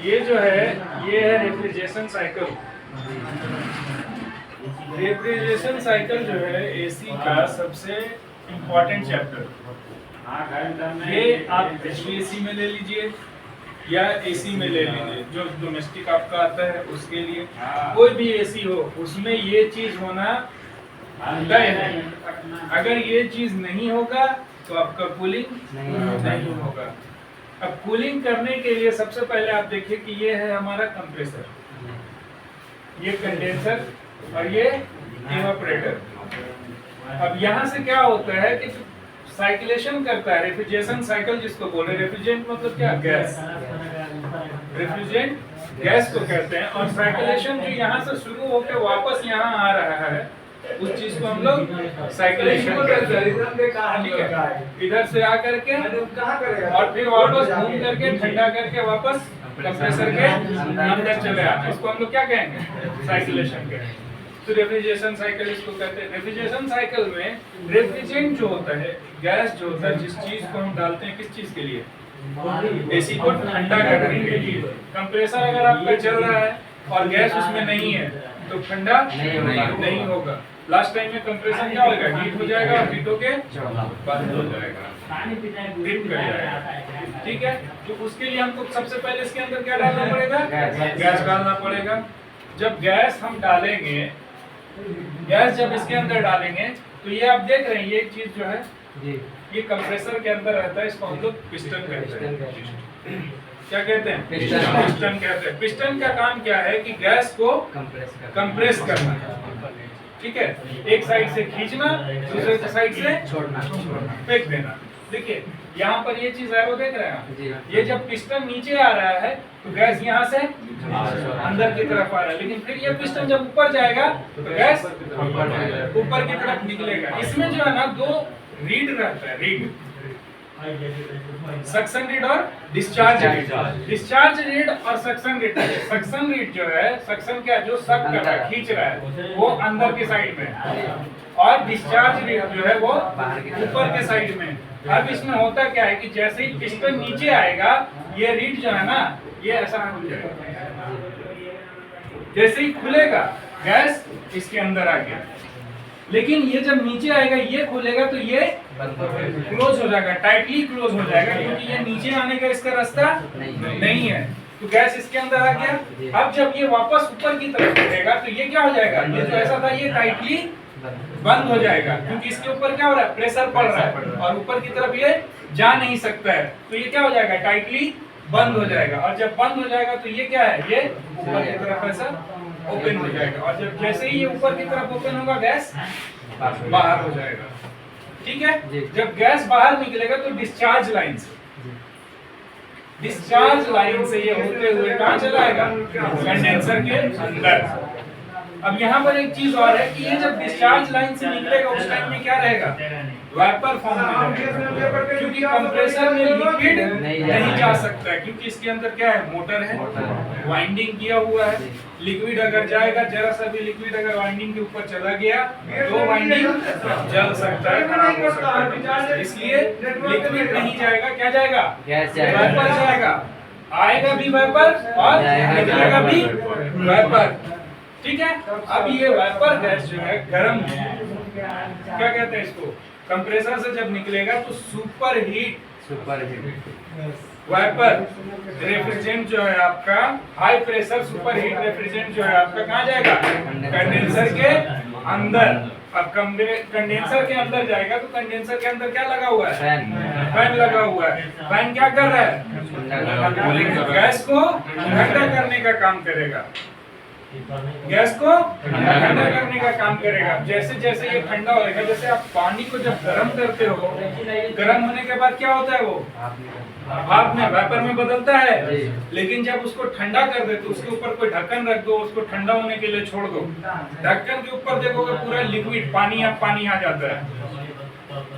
ये जो है ये है रेफ्रिजरेशन साइकिल। रेफ्रिजरेशन साइकिल जो है एसी का सबसे इम्पोर्टेंट चैप्टर। ये आप एसी में ले लीजिए या एसी में ले लीजिए, जो डोमेस्टिक आपका आता है उसके लिए। कोई भी एसी हो उसमें ये चीज होना तय है। अगर ये चीज नहीं होगा तो आपका कूलिंग नहीं होगा। अब कूलिंग करने के लिए सबसे पहले आप देखिए कि ये है हमारा कंप्रेसर, ये कंडेंसर और ये इवेपोरेटर। अब यहाँ से क्या होता है कि साइकिलेशन करता है, रेफ्रिजरेशन साइकिल जिसको बोले। रेफ्रिजरेंट मतलब क्या? गैस। रेफ्रिजरेंट गैस को कहते हैं। और साइकिलेशन जो यहाँ से शुरू होकर वापस यहाँ आ रहा है उस चीज को हम लोग साइकिलेशन कहते हैं। ठीक है, इधर से आकर के और फिर वापस घूम करके ठंडा करके वापस कंप्रेसर के अंदर चले आते, इसको हम लोग क्या कहेंगे? साइकिलेशन कहेंगे। तो रेफ्रिजरेशन साइकिल इसको कहते हैं। रेफ्रिजरेशन साइकिल में रेफ्रिजरेंट जो होता है, गैस जो होता है, जिस चीज को हम डालते हैं, किस चीज के लिए? एसी को ठंडा करने के लिए। कंप्रेसर अगर आपका चल रहा है और गैस उसमें नहीं है तो ठंडा नहीं होगा। लास्ट टाइम में कंप्रेसर क्या होगा? हीट हो जाएगा और हीट होके बंद हो जाएगा, ड्रिप कर जाएगा। ठीक है, तो उसके लिए हमको सबसे पहले इसके अंदर क्या डालना पड़ेगा? गैस डालना पड़ेगा। जब गैस हम डालेंगे, गैस जब इसके अंदर डालेंगे तो ये आप देख रहे हैं, ये एक चीज जो है ये कंप्रेसर के अंदर रहता है, इसको हम लोग पिस्टन कहते हैं। क्या कहते हैं? पिस्टन कहते हैं। पिस्टन का काम क्या है कि गैस को कंप्रेस करना। ठीक है, एक साइड से खींचना, दूसरे साइड से छोड़ना, फेंक देना। देखिए यहाँ पर ये चीज है, वो देख रहे हैं, ये जब पिस्टन नीचे आ रहा है तो गैस यहाँ से अंदर की तरफ आ रहा है, लेकिन फिर ये पिस्टन जब ऊपर जाएगा तो गैस ऊपर की तरफ निकलेगा। इसमें जो है ना दो रीड रहता है, रीड, सक्शन रीड और डिस्चार्ज रीड। डिस्चार्ज रीड और सक्शन रीड। सक्शन रीड जो है, सक्शन क्या, जो सक कर रहा है, खींच रहा है, वो अंदर की साइड में, और डिस्चार्ज रीड जो है वो ऊपर के साइड में। अब इसमें होता क्या है कि जैसे ही पिस्टन नीचे आएगा ये रीड जो है ना ये ऐसा खुल जाएगा। जैसे ही खुलेगा गैस इसके अंदर आ गया, लेकिन ये जब नीचे आएगा ये खुलेगा तो ये क्लोज हो जाएगा, टाइटली क्लोज हो जाएगा, क्योंकि ये नीचे आने का इसका रास्ता नहीं है। तो गैस इसके अंदर आ गया। अब जब ये वापस ऊपर की तरफ उठेगा तो ये क्या हो जाएगा? ये जो ऐसा था ये टाइटली बंद हो जाएगा, क्योंकि इसके ऊपर क्या हो रहा है? प्रेशर पड़ रहा है और ऊपर की तरफ ये जा नहीं सकता है। तो ये क्या हो जाएगा? टाइटली बंद हो जाएगा। और जब बंद हो जाएगा तो ये क्या है? ये ऊपर की तरफ ऐसा ओपन हो जाएगा। और जब जैसे ही ये ऊपर की तरफ ओपन होगा गैस बाहर हो जाएगा। ठीक है, जब गैस बाहर निकलेगा तो डिस्चार्ज लाइन से, डिस्चार्ज लाइन से ये होते हुए कहाँ चला आएगा? कंडेंसर के अंदर। अब यहाँ पर एक चीज और है कि ये जब डिस्चार्ज लाइन से निकलेगा उस टाइम में क्या रहेगा? वेपर फॉर्म में रहेगा, क्योंकि कंप्रेसर में लिक्विड नहीं जा सकता है, क्योंकि इसके अंदर क्या है? मोटर है, वाइंडिंग किया हुआ है। लिक्विड अगर जाएगा, जरा सा भी लिक्विड अगर वाइंडिंग के ऊपर चला गया तो वाइंडिंग जल सकता है, खराब हो सकता है। इसलिए लिक्विड नहीं जाएगा, क्या जाएगा? वेपर जाएगा। आएगा भी वेपर और निकलेगा भी वेपर। ठीक है, अब ये वेपर गैस जो है गर्म है, क्या कहते हैं इसको? कंप्रेसर से जब निकलेगा तो सुपर हीट वेपर रेफ्रिजरेंट जो है आपका, high pressure super heat refrigerant जो है आपका कहाँ जाएगा? कंडेंसर के अंदर। अब कंडेंसर के अंदर जाएगा तो कंडेंसर के अंदर क्या लगा हुआ है? फैन लगा हुआ है। फैन क्या कर रहा है? गैस को ठंडा करने का काम करेगा, गैस को ठंडा करने का काम करेगा। जैसे जैसे ये ठंडा होगा, जैसे आप पानी को जब गर्म करते हो, गर्म होने के बाद क्या होता है? वो भाप में, वेपर में बदलता है। लेकिन जब उसको ठंडा कर दे तो उसके ऊपर कोई ढक्कन रख दो, उसको ठंडा होने के लिए छोड़ दो। ढक्कन के ऊपर देखोगे पूरा लिक्विड पानी आ जाता है।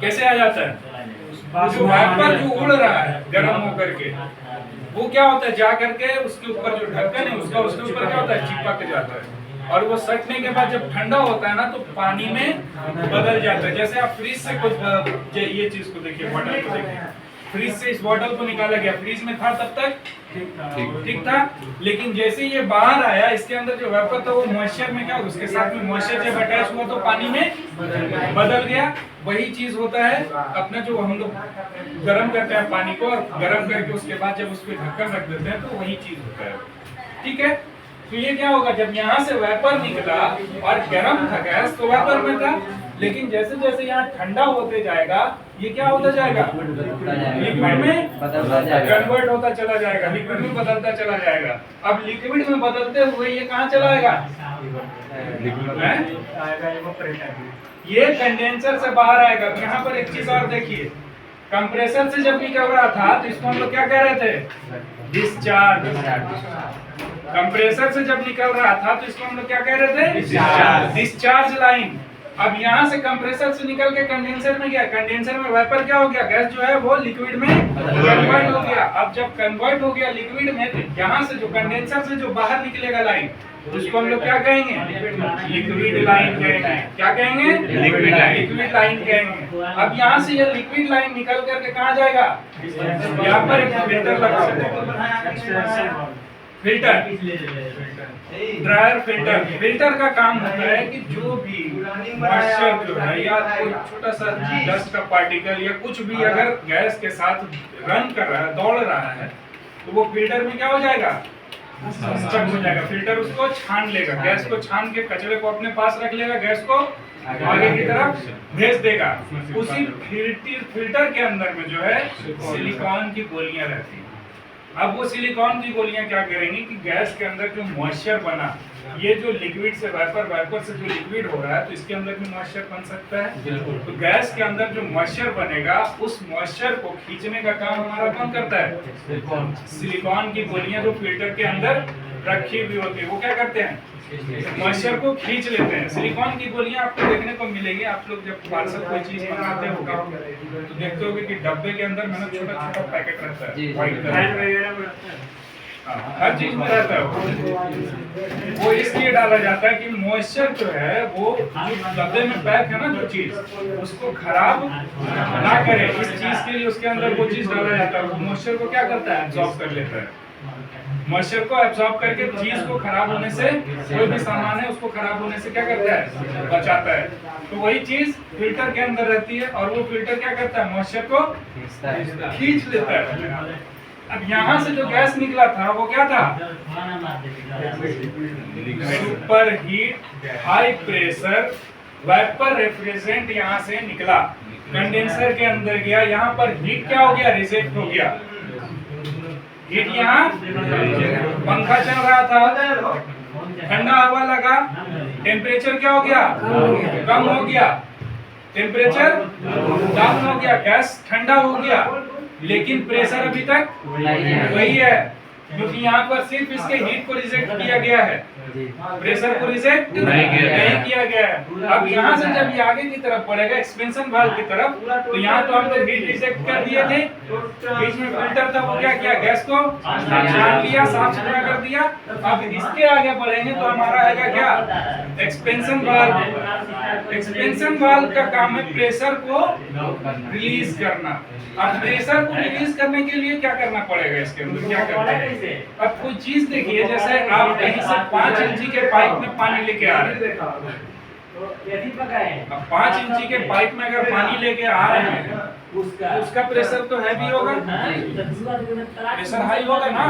कैसे आ जाता है? जो वेपर जो उड़ रहा है गर्म होकर के, वो क्या होता है? जा करके उसके ऊपर जो ढक्कन है उसका, उसके ऊपर क्या होता है? चिपक जाता है। और वो सटने के बाद जब ठंडा होता है ना तो पानी में बदल जाता है। जैसे आप फ्रिज से कुछ ये चीज को देखिए, मटर को देखिए, फ्रीज से इस बॉटल को निकाला गया, फ्रीज में था तब तक ठीक था, लेकिन जैसे ये बाहर आया इसके अंदर जो वेपर था वो मॉइस्चर में क्या, उसके साथ में मॉइस्चर जब अटैच हुआ तो पानी में बदल गया। वही चीज होता है अपना जो हम लोग गर्म करते हैं पानी को, और गर्म करके उसके बाद जब उस पर ढक्कन रख देते हैं तो वही चीज होता है, ठीक है। तो ये क्या होगा, जब यहाँ से वेपर निकला और गर्म था गैस तो वेपर में था, लेकिन जैसे जैसे यहाँ ठंडा होते जाएगा ये क्या होता जाएगा, लिक्विड में कन्वर्ट होता चला जाएगा, लिक्विड में बदलता चला जाएगा। अब लिक्विड में बदलते हुए ये कहाँ चला जाएगा, ये कंडेंसर से बाहर आएगा। तो यहाँ पर एक चीज और देखिए, कंप्रेसर से जब निकल रहा था तो इसको हम लोग क्या कह रहे थे, डिस्चार्ज। कंप्रेसर से जब निकल रहा था तो इसको हम लोग क्या कह रहे थे, डिस्चार्ज लाइन। अब यहाँ से कंप्रेसर से निकल के कंडेंसर में गया, कंडेंसर में वेपर क्या हो गया, गैस जो है वो लिक्विड में कन्वर्ट हो गया। अब जब कन्वर्ट हो गया लिक्विड में, तो यहाँ से जो कंडेंसर से जो बाहर निकलेगा लाइन, उसको हम लोग क्या कहेंगे, लिक्विड लाइन कहेंगे। क्या कहेंगे, लिक्विड लाइन कहेंगे। अब यहाँ से ये लिक्विड लाइन निकल करके कहाँ जाएगा, यहाँ पर एक फिल्टर लगा है, फिल्टर, ड्रायर फिल्टर। फिल्टर का काम होता है कि जो भी मॉइस्चर जो है या कोई छोटा सा डस्ट का पार्टिकल या कुछ भी अगर गैस के साथ रन कर रहा है, दौड़ रहा है, तो वो फिल्टर में क्या हो जाएगा, स्टक हो जाएगा। फिल्टर उसको छान लेगा, गैस को छान के कचरे को अपने पास रख लेगा, गैस को आगे की तरफ भेज देगा। उसी फिल्टर के अंदर में जो है सिलिकॉन की गोलियां रहती है। अब वो सिलिकॉन की गोलियां क्या करेंगी कि गैस के अंदर जो मॉइस्चर बना, ये जो लिक्विड से वेपर, वेपर से जो लिक्विड हो रहा है, तो इसके अंदर भी मॉइस्चर बन सकता है। तो गैस के अंदर जो मॉइस्चर बनेगा, उस मॉइस्चर को खींचने का काम हमारा कौन करता है, सिलिकॉन की गोलियां जो फिल्टर के अंदर रखी हुई होती है, वो क्या करते हैं, मॉइस्चर को खींच लेते हैं। सिलिकॉन की गोलियां आपको देखने को मिलेगी, आप लोग जब पार्सल कोई चीज मंगाते होंगे तो देखते होंगे कि डब्बे के अंदर मतलब छोटा छोटा पैकेट रहता है, व्हाइट कलर, हर चीज में रहता है। वो इसलिए डाला जाता है कि मॉइस्चर जो है वो जो डब्बे में पैक है ना जो चीज, उसको खराब ना करे, इस चीज के लिए उसके अंदर वो चीज डाला जाता है। वो मॉइस्चर को क्या करता है, एब्जॉर्ब कर लेता है। मॉइस्चर को एब्जॉर्ब करके चीज को खराब होने से, कोई भी सामान है उसको खराब होने से क्या करता है, बचाता है। तो वही चीज फिल्टर के अंदर रहती है, और वो फिल्टर क्या करता है, मॉइस्चर को खींच लेता है। अब यहाँ से जो गैस निकला था वो क्या था, super heat high pressure vapour refrigerant यहाँ से निकला, कंडेंसर के अंदर गया, यहाँ पर हीट क्या हो गया, रिजेक्ट हो गया। हीट यहाँ पंखा चल रहा था, ठंडा हवा लगा, टेम्परेचर क्या हो गया, कम हो गया, टेम्परेचर डाउन हो गया, गैस ठंडा हो गया, लेकिन प्रेशर अभी तक वही है, क्योंकि यहाँ पर सिर्फ इसके हीट को रिजेक्ट किया गया है, प्रेशर को रिजेक्ट नहीं किया गया है। अब यहाँ से जब ये आगे की तरफ बढ़ेगा एक्सपेंशन वाल्व की तरफ, तो यहाँ तो हमने हीट रिजेक्ट कर दिए थे, बीच में फिल्टर था वो क्या किया, गैस को छान लिया, साफ सुथरा कर दिया। अब इसके आगे बढ़ेंगे तो हमारा आएगा क्या, एक्सपेंशन वाल्व। एक्सपेंशन वाल्व का काम है प्रेशर को रिलीज करना। अब प्रेशर को रिलीज करने के लिए क्या करना पड़ेगा, इसके अंदर क्या करना है। अब कोई चीज देखिए, जैसे आप कहीं से 5 इंची के पाइप में पानी लेके आ रहे हैं, अब 5 इंची के पाइप में अगर पानी लेके आ रहे हैं, उसका प्रेशर तो हैवी होगा, प्रेशर हाई होगा ना।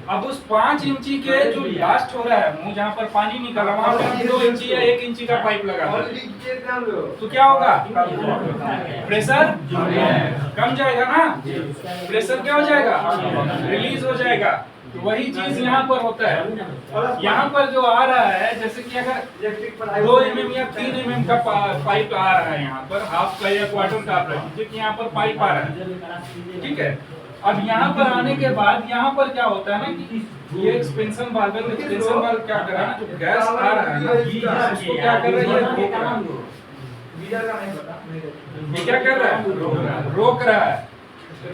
अब उस 5 इंची के जो लास्ट हो रहा है, मुंह जहाँ पर पानी निकल रहा है, वहाँ पर 2 इंची या 1 इंची का पाइप लगा तो क्या होगा, प्रेशर कम जाएगा ना, प्रेशर क्या हो जाएगा, रिलीज हो जाएगा। तो वही चीज यहाँ पर होता है। यहाँ पर जो आ रहा है, जैसे कि अगर 2 mm या 3 mm का पाइप आ रहा है, यहाँ पर हाफ का या क्वार्टर का आप रख लीजिए कि यहाँ पर पाइप आ रहा है, ठीक है। अब यहाँ पर आने के बाद यहाँ पर क्या होता है ना कि ये एक्सपेंशन वाल्व है, एक्सपेंशन वाल्व क्या कर रहा है ना, जो गैस आ रहा है ना, उसको क्या कर रहा है, ये क्या कर रहा है, रोक रहा है।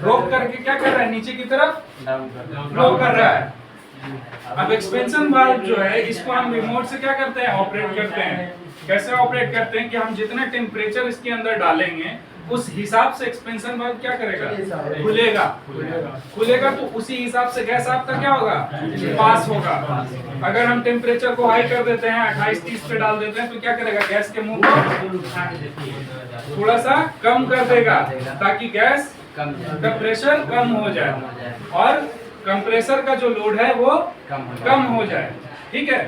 रोक करके क्या कर रहा है, नीचे की तरफ फ्लो कर रहा है। अब एक्सपेंशन वाल्व जो है, इसको हम रिमोट से क्या करते हैं, ऑपरेट करते हैं। कैसे ऑपरेट करते हैं कि हम जितना टेम्परेचर इसके अंदर डालेंगे उस हिसाब से एक्सपेंशन वाल्व क्या करेगा, खुलेगा तो उसी हिसाब से गैस आपका क्या होगा, पास होगा। अगर हम टेम्परेचर को हाई कर देते हैं 28-30 पे डाल देते हैं तो क्या करेगा, गैस के मुंह को थोड़ा सा कम कर देगा ताकि गैस का प्रेशर कम हो जाए और कंप्रेसर का जो लोड है वो कम हो जाए। ठीक है,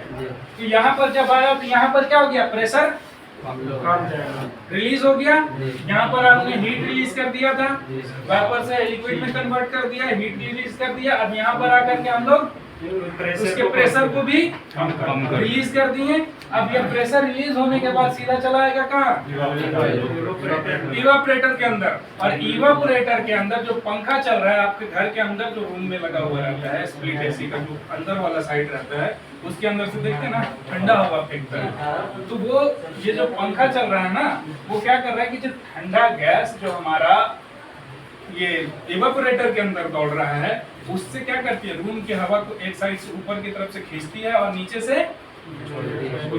तो यहाँ पर जब आया तो यहाँ पर क्या हो गया, प्रेशर रिलीज हो गया। यहाँ पर आपने हीट रिलीज कर दिया था, वापस से लिक्विड में कन्वर्ट कर दिया, हीट रिलीज कर दिया। अब यहाँ पर आकर के हम लोग उसके प्रेशर को भी रिलीज कर दिए। अब ये प्रेशर रिलीज होने के बाद सीधा चला आएगा कहाँ, इवापोरेटर के अंदर। और इवापोरेटर के अंदर जो पंखा चल रहा है आपके घर के अंदर, जो रूम में लगा हुआ रहता है, स्प्लिट एसी का जो अंदर वाला साइड रहता है, उसके अंदर से देखते हैं ना ठंडा हवा फेंकता है। तो वो ये जो पंखा चल रहा है ना, वो क्या कर रहा है कि जो ठंडा गैस जो हमारा ये इवापोरेटर के अंदर दौड़ रहा है, उससे क्या करती है, रूम की हवा को एक साइड से ऊपर की तरफ से खींचती है और नीचे से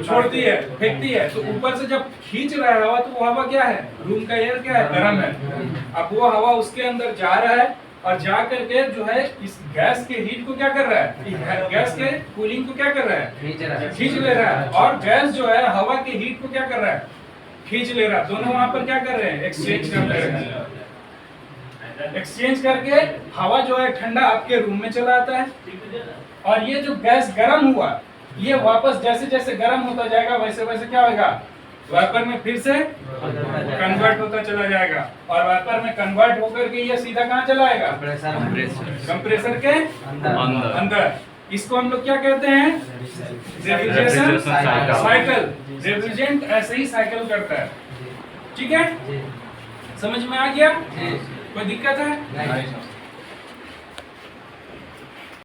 छोड़ती है, फेंकती है। तो ऊपर से जब खींच रहा है हवा, तो वो हवा क्या है, रूम का एयर क्या है, गर्म है। अब वो हवा उसके अंदर जा रहा है और जा करके जो है इस गैस के हीट को क्या कर रहा है, गैस के कूलिंग को क्या कर रहा है, खींच ले रहा है। और गैस जो है हवा के हीट को क्या कर रहा है, खींच ले रहा है। दोनों वहां पर क्या कर रहे हैं, एक्सचेंज कर रहे हैं। एक्सचेंज करके हवा जो है ठंडा आपके रूम में चला आता है और ये जो गैस गर्म हुआ, ये वापस जैसे जैसे गर्म होता जाएगा वैसे वैसे क्या होगा, वेपर में फिर से कन्वर्ट होता चला जाएगा। और वेपर में कन्वर्ट होकर के ये सीधा कहाँ चला आएगा, कंप्रेसर के अंदर। इसको हम लोग क्या कहते हैं, रेफ्रिजरेशन साइकिल। रेफ्रिजरेंट ऐसे ही साइकिल करता है। ठीक है, समझ में आ गया, कोई दिक्कत है?